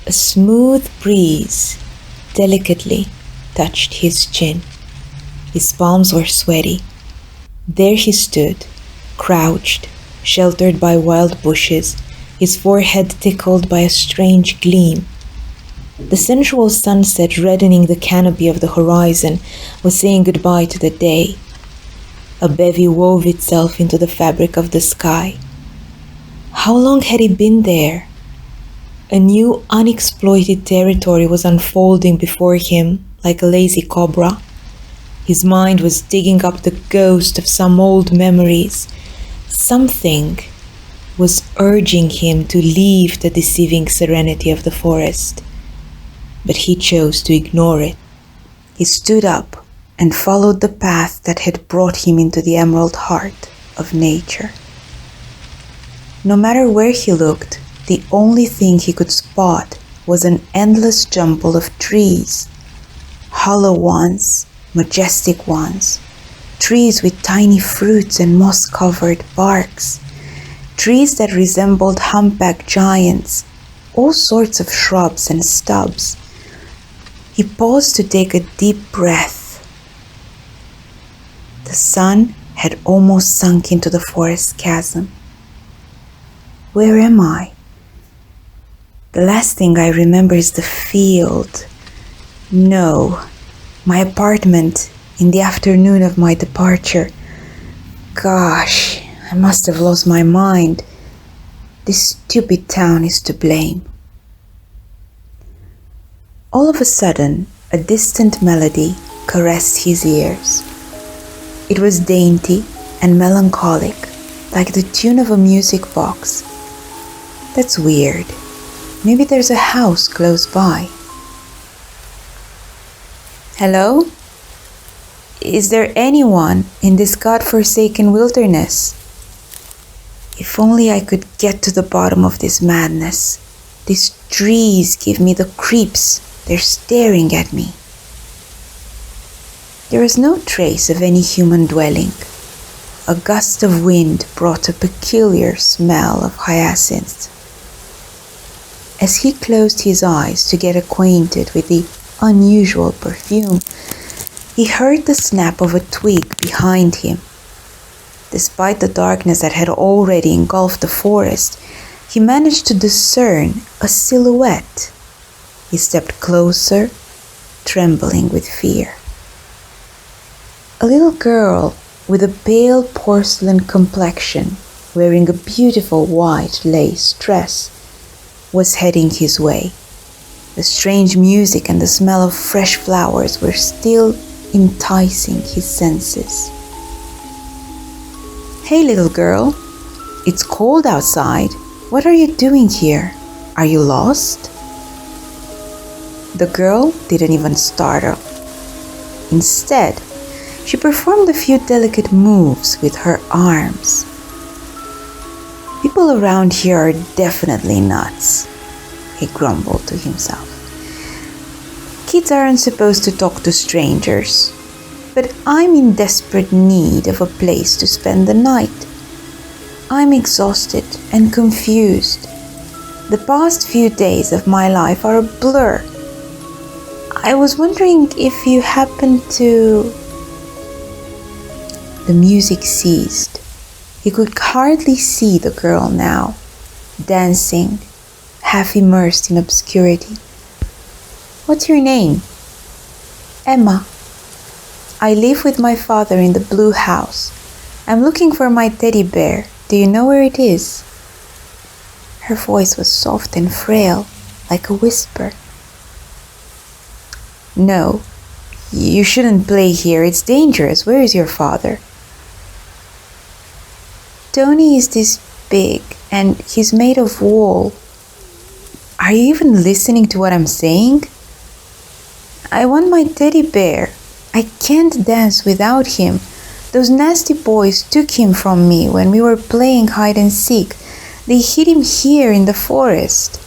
A smooth breeze delicately touched his chin. His palms were sweaty. There he stood, crouched, sheltered by wild bushes, his forehead tickled by a strange gleam. The sensual sunset reddening the canopy of the horizon was saying goodbye to the day. A bevy wove itself into the fabric of the sky. How long had he been there? A new unexploited territory was unfolding before him like a lazy cobra. His mind was digging up the ghost of some old memories. Something was urging him to leave the deceiving serenity of the forest, but he chose to ignore it. He stood up and followed the path that had brought him into the emerald heart of nature. No matter where he looked, the only thing he could spot was an endless jumble of trees, hollow ones, majestic ones, trees with tiny fruits and moss-covered barks, trees that resembled humpback giants, all sorts of shrubs and stubs. He paused to take a deep breath. The sun had almost sunk into the forest chasm. Where am I? The last thing I remember is the field. No, my apartment in the afternoon of my departure. Gosh, I must have lost my mind. This stupid town is to blame. All of a sudden, a distant melody caressed his ears. It was dainty and melancholic, like the tune of a music box. That's weird. Maybe there's a house close by. Hello? Is there anyone in this God-forsaken wilderness? If only I could get to the bottom of this madness. These trees give me the creeps. They're staring at me. There was no trace of any human dwelling. A gust of wind brought a peculiar smell of hyacinths. As he closed his eyes to get acquainted with the unusual perfume, he heard the snap of a twig behind him. Despite the darkness that had already engulfed the forest, he managed to discern a silhouette. He stepped closer, trembling with fear. A little girl with a pale porcelain complexion, wearing a beautiful white lace dress, was heading his way. The strange music and the smell of fresh flowers were still enticing his senses. Hey, little girl, it's cold outside. What are you doing here? Are you lost? The girl didn't even startle. Instead, she performed a few delicate moves with her arms. People around here are definitely nuts, he grumbled to himself. Kids aren't supposed to talk to strangers, but I'm in desperate need of a place to spend the night. I'm exhausted and confused. The past few days of my life are a blur. I was wondering if you happen to... The music ceased. He could hardly see the girl now, dancing, half immersed in obscurity. What's your name? Emma. I live with my father in the blue house. I'm looking for my teddy bear. Do you know where it is? Her voice was soft and frail, like a whisper. No, you shouldn't play here. It's dangerous. Where is your father? Tony is this big, and he's made of wool. Are you even listening to what I'm saying? I want my teddy bear. I can't dance without him. Those nasty boys took him from me when we were playing hide and seek. They hid him here in the forest.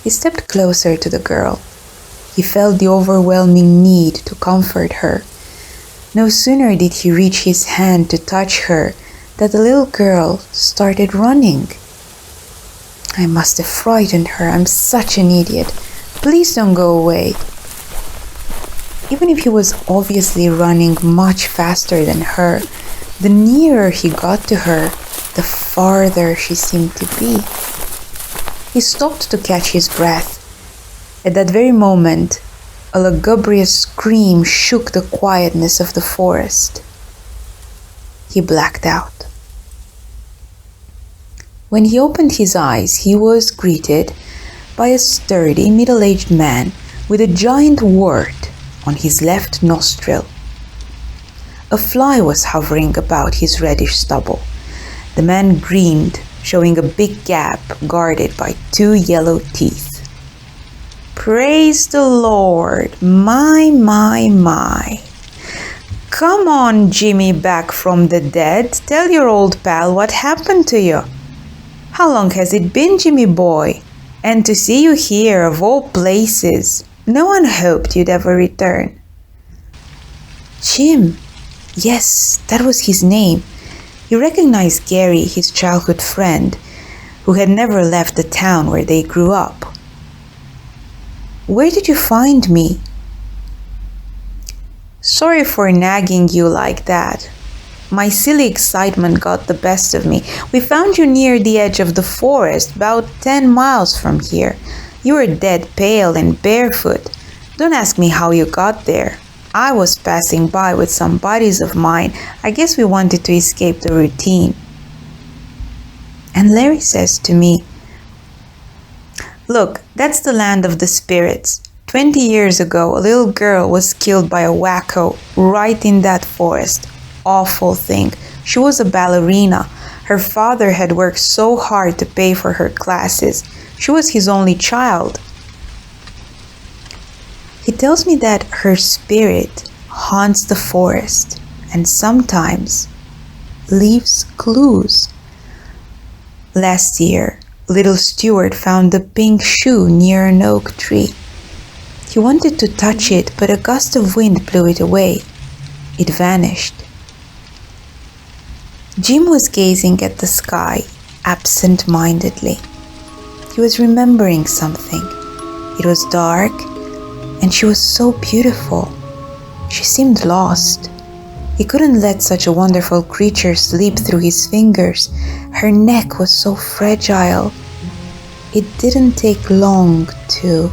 He stepped closer to the girl. He felt the overwhelming need to comfort her. No sooner did he reach his hand to touch her that the little girl started running. I must have frightened her. I'm such an idiot. Please don't go away. Even if he was obviously running much faster than her, the nearer he got to her, the farther she seemed to be. He stopped to catch his breath. At that very moment, a lugubrious scream shook the quietness of the forest. He blacked out. When he opened his eyes, he was greeted by a sturdy, middle-aged man with a giant wart on his left nostril. A fly was hovering about his reddish stubble. The man grinned, showing a big gap guarded by 2 yellow teeth. Praise the Lord! My. Come on, Jimmy, back from the dead. Tell your old pal what happened to you. How long has it been, Jimmy boy? And to see you here, of all places. No one hoped you'd ever return. Jim. Yes, that was his name. He recognized Gary, his childhood friend, who had never left the town where they grew up. Where did you find me? Sorry for nagging you like that. My silly excitement got the best of me. We found you near the edge of the forest, about 10 miles from here. You were dead pale and barefoot. Don't ask me how you got there. I was passing by with some buddies of mine. I guess we wanted to escape the routine. And Larry says to me, Look, that's the land of the spirits. 20 years ago, a little girl was killed by a wacko right in that forest. Awful thing. She was a ballerina. Her father had worked so hard to pay for her classes. She was his only child. He tells me that her spirit haunts the forest and sometimes leaves clues. Last year, little Stuart found a pink shoe near an oak tree. He wanted to touch it, but a gust of wind blew it away. It vanished. Jim was gazing at the sky absent-mindedly. He was remembering something. It was dark, and she was so beautiful. She seemed lost. He couldn't let such a wonderful creature slip through his fingers. Her neck was so fragile. It didn't take long to